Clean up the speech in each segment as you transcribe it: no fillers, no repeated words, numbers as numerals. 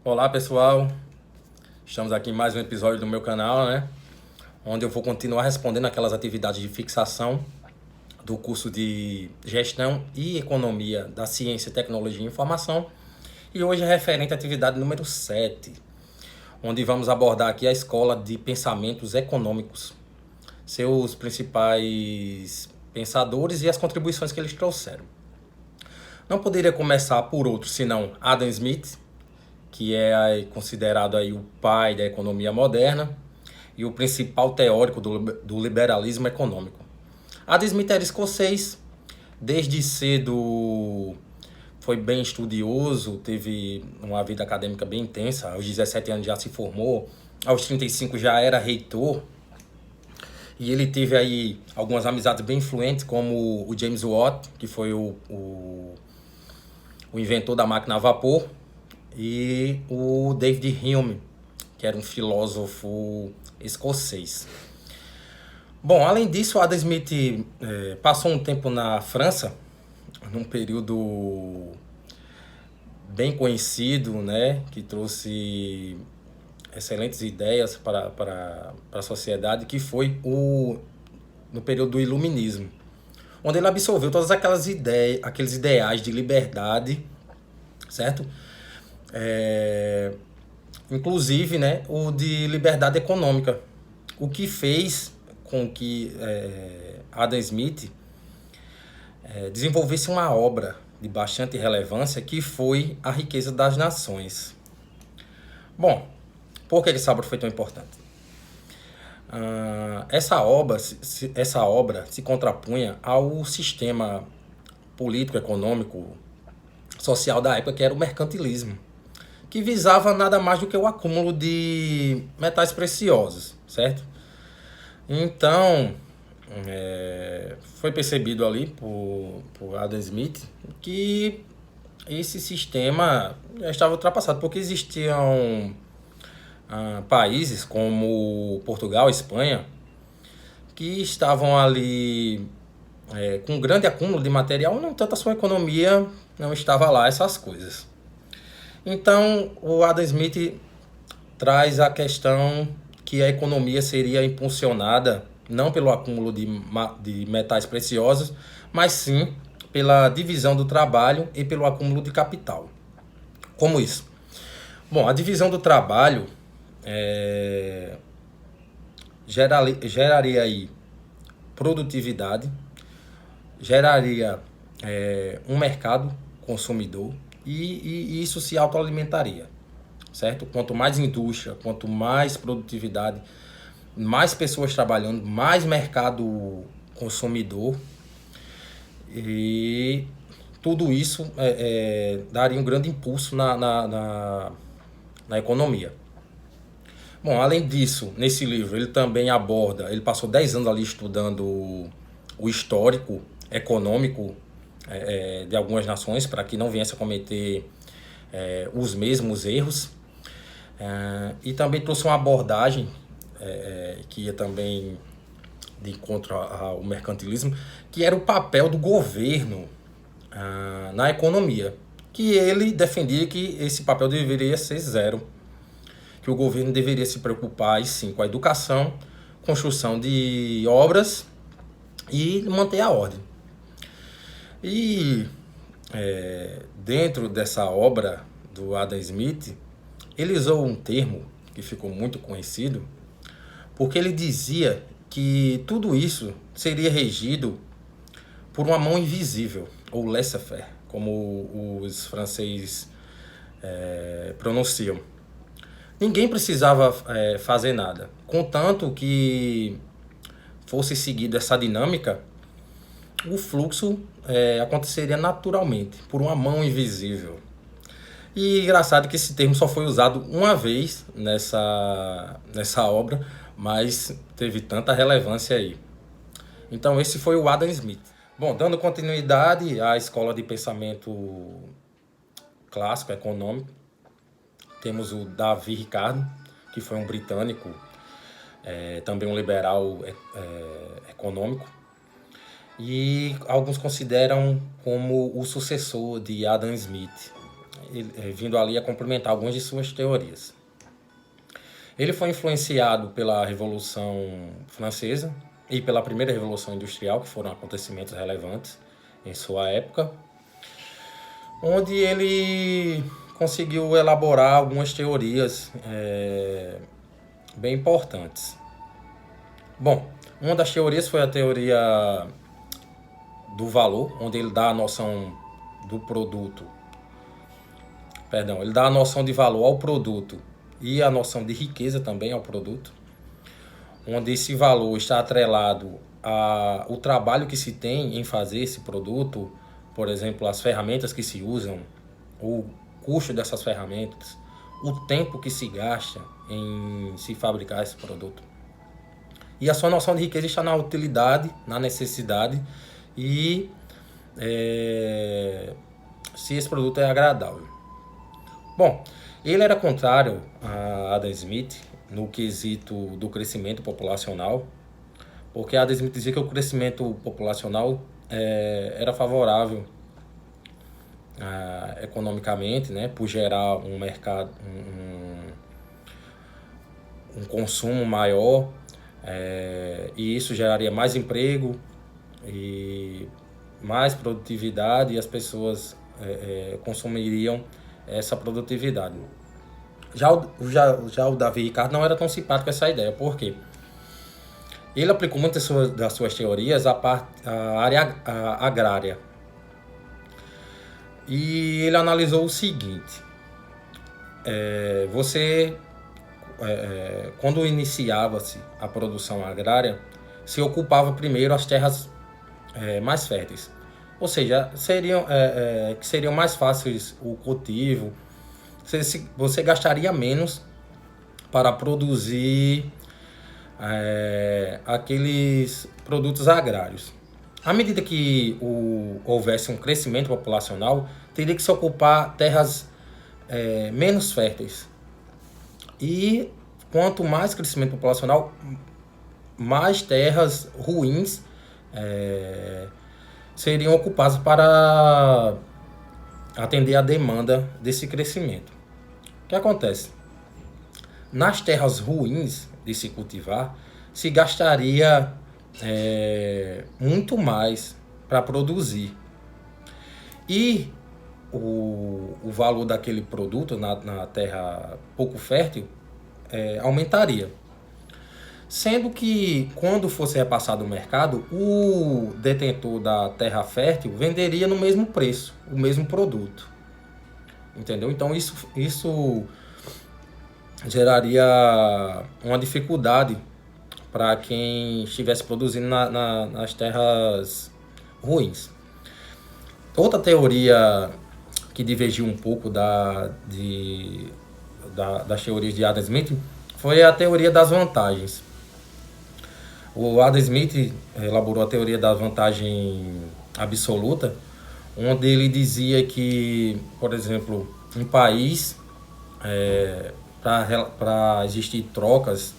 Olá pessoal, estamos aqui em mais um episódio do meu canal, né? Onde eu vou continuar respondendo aquelas atividades de fixação do curso de Gestão e Economia da Ciência, Tecnologia e Informação. E hoje é referente à atividade número 7, onde vamos abordar aqui a Escola de Pensamentos Econômicos, seus principais pensadores e as contribuições que eles trouxeram. Não poderia começar por outro senão Adam Smith, que é considerado aí o pai da economia moderna e o principal teórico do liberalismo econômico. Adam Smith era escocês, desde cedo foi bem estudioso, teve uma vida acadêmica bem intensa, aos 17 anos já se formou, aos 35 já era reitor, e ele teve aí algumas amizades bem influentes, como o James Watt, que foi o inventor da máquina a vapor, e o David Hume, que era um filósofo escocês. Bom, além disso, Adam Smith passou um tempo na França, num período bem conhecido, né, que trouxe excelentes ideias para a sociedade, que foi no período do Iluminismo, onde ele absorveu todas aquelas ideias, aqueles ideais de liberdade, certo? É, inclusive, né, o de liberdade econômica, o que fez com que Adam Smith desenvolvesse uma obra de bastante relevância, que foi A Riqueza das Nações. Bom, por que essa obra foi tão importante? Essa obra se contrapunha ao sistema político, econômico, social da época, que era o mercantilismo, que visava nada mais do que o acúmulo de metais preciosos, certo? Então, foi percebido ali por Adam Smith que esse sistema já estava ultrapassado, porque existiam países como Portugal, Espanha, que estavam ali com um grande acúmulo de material, no entanto a sua economia não estava lá, essas coisas. Então, o Adam Smith traz a questão que a economia seria impulsionada não pelo acúmulo de metais preciosos, mas sim pela divisão do trabalho e pelo acúmulo de capital. Como isso? Bom, a divisão do trabalho geraria aí produtividade, geraria um mercado consumidor e isso se autoalimentaria, certo? Quanto mais indústria, quanto mais produtividade, mais pessoas trabalhando, mais mercado consumidor, e tudo isso daria um grande impulso na economia. Bom, além disso, nesse livro ele também aborda, ele passou 10 anos ali estudando o histórico econômico de algumas nações, para que não viesse a cometer os mesmos erros. E também trouxe uma abordagem que ia também de encontro ao mercantilismo, que era o papel do governo na economia, que ele defendia que esse papel deveria ser zero, que o governo deveria se preocupar, e sim, com a educação, construção de obras e manter a ordem. E dentro dessa obra do Adam Smith, ele usou um termo que ficou muito conhecido, porque ele dizia que tudo isso seria regido por uma mão invisível, ou laissez-faire, como os franceses pronunciam. Ninguém precisava fazer nada, contanto que fosse seguida essa dinâmica, o fluxo aconteceria naturalmente, por uma mão invisível. E engraçado que esse termo só foi usado uma vez nessa obra, mas teve tanta relevância aí. Então esse foi o Adam Smith. Bom, dando continuidade à escola de pensamento clássico, econômico, temos o Davi Ricardo, que foi um britânico, também um liberal econômico, e alguns consideram como o sucessor de Adam Smith. vindo ali a complementar algumas de suas teorias. Ele foi influenciado pela Revolução Francesa e pela primeira Revolução Industrial, que foram acontecimentos relevantes em sua época, onde ele conseguiu elaborar algumas teorias bem importantes. Bom, uma das teorias foi a teoria do valor, onde ele dá a noção do produto, ele dá a noção de valor ao produto e a noção de riqueza também ao produto, onde esse valor está atrelado ao trabalho que se tem em fazer esse produto, por exemplo, as ferramentas que se usam, o custo dessas ferramentas, o tempo que se gasta em se fabricar esse produto. E a sua noção de riqueza está na utilidade, na necessidade e se esse produto é agradável. Bom, ele era contrário a Adam Smith no quesito do crescimento populacional, porque Adam Smith dizia que o crescimento populacional era favorável economicamente, né, por gerar um mercado, um consumo maior, e isso geraria mais emprego e mais produtividade, e as pessoas consumiriam essa produtividade. Já o Davi Ricardo não era tão simpático com essa ideia. Por quê? Ele aplicou muitas das suas teorias à área agrária. E ele analisou o seguinte: quando iniciava-se a produção agrária, se ocupava primeiro as terras mais férteis. Ou seja, que seriam mais fáceis o cultivo, você gastaria menos para produzir aqueles produtos agrários. À medida que houvesse um crescimento populacional, teria que se ocupar terras menos férteis. E quanto mais crescimento populacional, mais terras ruins seriam ocupadas para atender a demanda desse crescimento. O que acontece? Nas terras ruins de se cultivar, se gastaria muito mais para produzir. E o valor daquele produto na terra pouco fértil aumentaria. Sendo que, quando fosse repassado o mercado, o detentor da terra fértil venderia no mesmo preço, o mesmo produto. Entendeu? Então, isso geraria uma dificuldade para quem estivesse produzindo nas terras ruins. Outra teoria que divergiu um pouco das teorias de Adam Smith foi a teoria das vantagens. O Adam Smith elaborou a teoria da vantagem absoluta, onde ele dizia que, por exemplo, um país, para existir trocas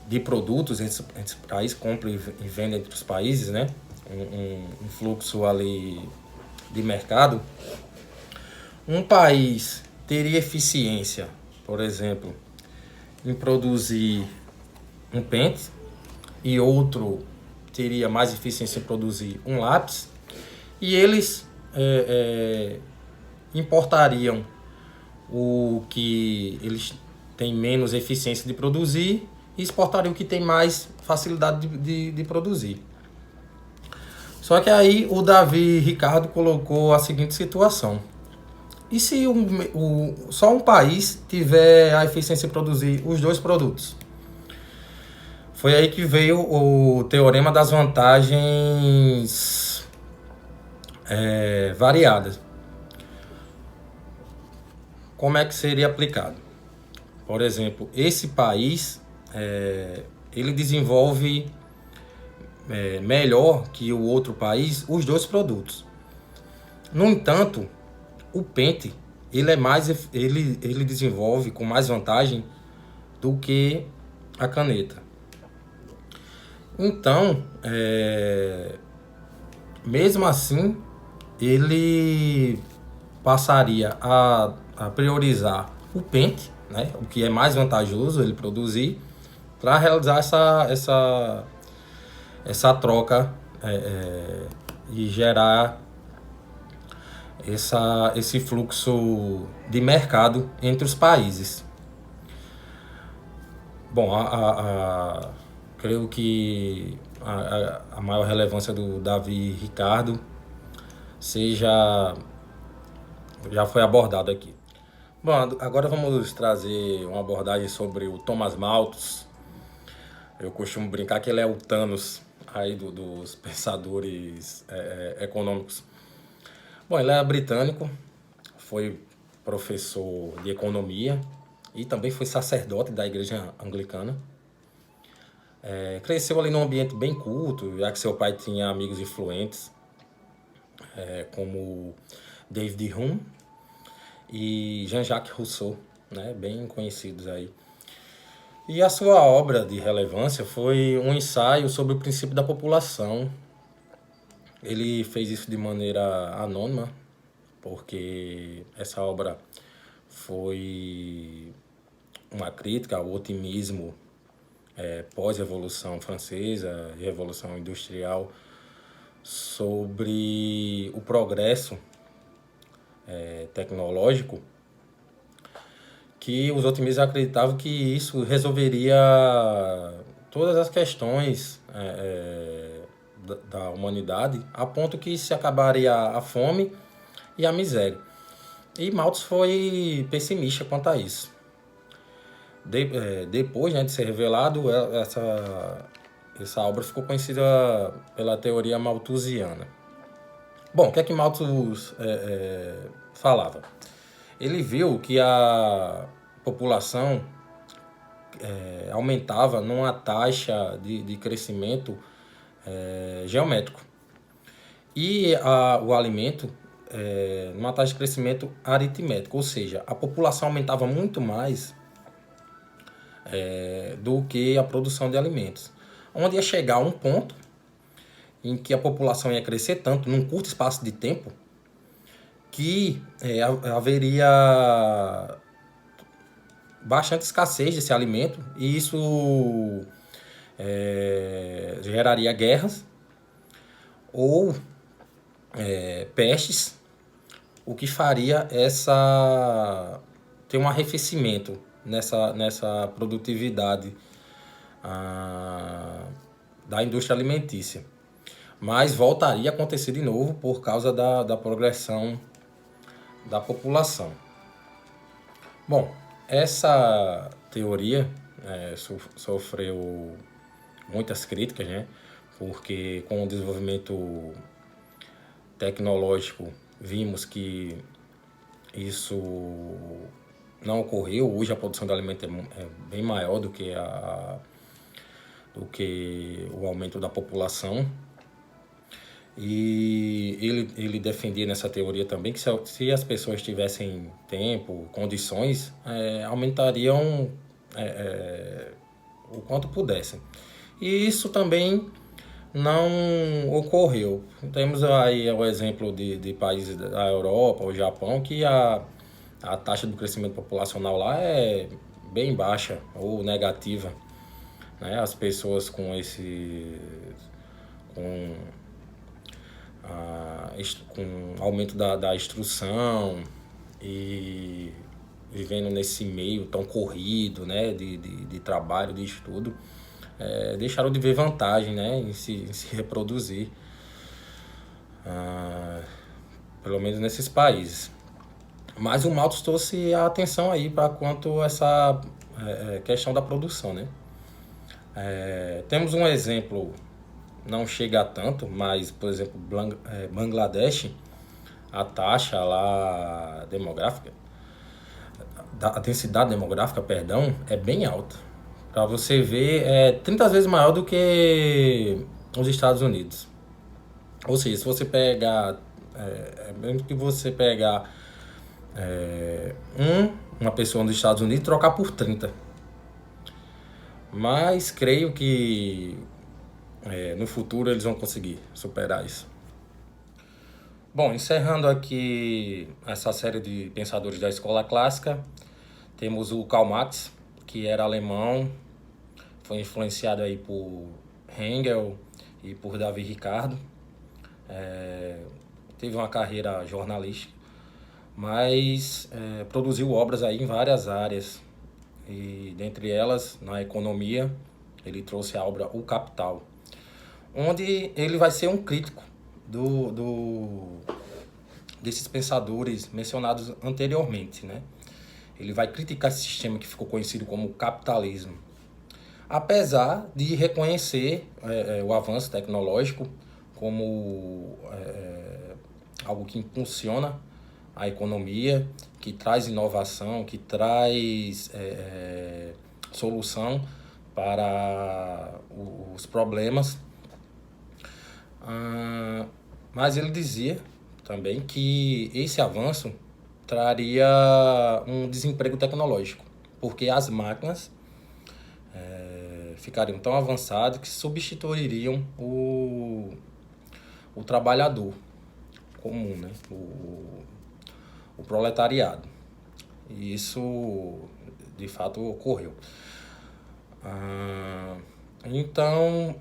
de produtos entre países, compra e venda entre os países, né? Um fluxo ali de mercado, um país teria eficiência, por exemplo, em produzir um pente, e outro teria mais eficiência em produzir um lápis, e eles importariam o que eles têm menos eficiência de produzir e exportariam o que tem mais facilidade de produzir. Só que aí o Davi Ricardo colocou a seguinte situação: e se só um país tiver a eficiência de produzir os dois produtos? Foi aí que veio o teorema das vantagens variadas. Como é que seria aplicado? Por exemplo, esse país ele desenvolve melhor que o outro país os dois produtos. No entanto, o pente ele desenvolve com mais vantagem do que a caneta. Então, mesmo assim, ele passaria a priorizar o pente, né, o que é mais vantajoso ele produzir, para realizar essa troca e gerar esse fluxo de mercado entre os países. Bom, creio que a maior relevância do Davi Ricardo já foi abordado aqui. Bom, agora vamos trazer uma abordagem sobre o Thomas Malthus. Eu costumo brincar que ele é o Thanos aí dos pensadores econômicos. Bom, ele é britânico, foi professor de economia e também foi sacerdote da igreja anglicana. Cresceu ali num ambiente bem culto, já que seu pai tinha amigos influentes, como David Hume e Jean-Jacques Rousseau, né, bem conhecidos aí. E a sua obra de relevância foi um ensaio sobre o princípio da população. Ele fez isso de maneira anônima, porque essa obra foi uma crítica ao otimismo pós-Revolução Francesa e Revolução Industrial sobre o progresso tecnológico, que os otimistas acreditavam que isso resolveria todas as questões da humanidade, a ponto que se acabaria a fome e a miséria. E Malthus foi pessimista quanto a isso. Depois, né, de ser revelado, essa obra ficou conhecida pela teoria malthusiana. Bom, o que é que Malthus falava? Ele viu que a população aumentava numa taxa de crescimento geométrico. E o alimento numa taxa de crescimento aritmético, ou seja, a população aumentava muito mais do que a produção de alimentos. Onde ia chegar a um ponto em que a população ia crescer tanto num curto espaço de tempo que haveria bastante escassez desse alimento, e isso geraria guerras ou pestes, o que faria ter um arrefecimento nessa produtividade da indústria alimentícia. Mas voltaria a acontecer de novo por causa da progressão da população. Bom, essa teoria sofreu muitas críticas, né? Porque com o desenvolvimento tecnológico vimos que isso não ocorreu. Hoje a produção de alimento é bem maior do que o aumento da população. E ele defendia nessa teoria também que se as pessoas tivessem tempo, condições, aumentariam o quanto pudessem. E isso também não ocorreu. Temos aí o exemplo de países da Europa, o Japão, que a taxa do crescimento populacional lá é bem baixa ou negativa, né? As pessoas com aumento da instrução e vivendo nesse meio tão corrido, né, de trabalho, de estudo, deixaram de ver vantagem, né, em se reproduzir, pelo menos nesses países. Mas o Malthus trouxe a atenção aí para quanto essa questão da produção, né. Temos um exemplo, não chega a tanto, mas, por exemplo, Bangladesh, a taxa lá demográfica, a densidade demográfica, perdão, é bem alta. Para você ver, é 30 vezes maior do que os Estados Unidos. Ou seja, se você pegar, mesmo que você pegar uma pessoa nos Estados Unidos e trocar por 30. Mas creio que no futuro eles vão conseguir superar isso. Bom, encerrando aqui essa série de pensadores da escola clássica, temos o Karl Marx, que era alemão, foi influenciado aí por Hegel e por Davi Ricardo. Teve uma carreira jornalística, mas produziu obras aí em várias áreas. E dentre elas, na economia, ele trouxe a obra O Capital, onde ele vai ser um crítico desses pensadores mencionados anteriormente, né? Ele vai criticar esse sistema que ficou conhecido como capitalismo, apesar de reconhecer o avanço tecnológico como algo que impulsiona a economia, que traz inovação, que traz solução para os problemas. Mas ele dizia também que esse avanço traria um desemprego tecnológico, porque as máquinas ficariam tão avançadas que substituiriam o trabalhador comum, né? O proletariado. E isso, de fato, ocorreu. Então,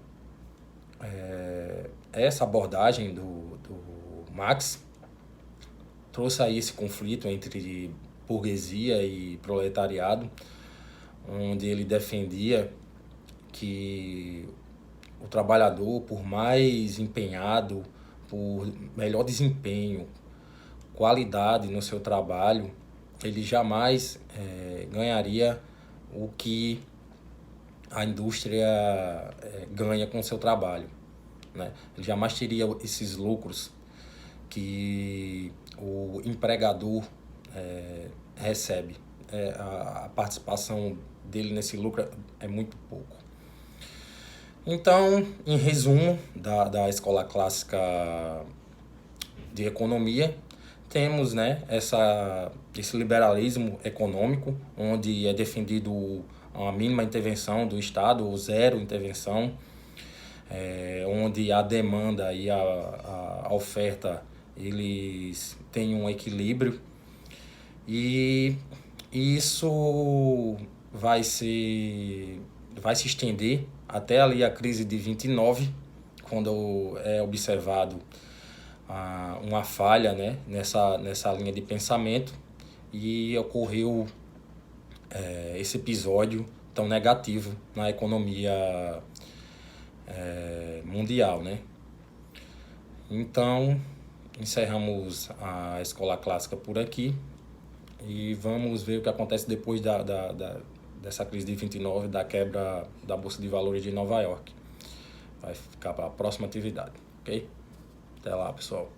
essa abordagem do Marx trouxe aí esse conflito entre burguesia e proletariado, onde ele defendia que o trabalhador, por mais empenhado, por melhor desempenho, qualidade no seu trabalho, ele jamais ganharia o que a indústria ganha com o seu trabalho, né? Ele jamais teria esses lucros que o empregador recebe. A participação dele nesse lucro é muito pouco. Então, em resumo da escola clássica de economia, temos, né, esse liberalismo econômico, onde é defendido a mínima intervenção do Estado, ou zero intervenção, onde a demanda e a oferta eles têm um equilíbrio, e isso vai se estender até ali a crise de 29, quando é observado uma falha, né, nessa linha de pensamento, e ocorreu esse episódio tão negativo na economia mundial, né? Então, encerramos a escola clássica por aqui e vamos ver o que acontece depois dessa crise de 29, da quebra da Bolsa de Valores de Nova York. Vai ficar para a próxima atividade, ok? Até lá, pessoal.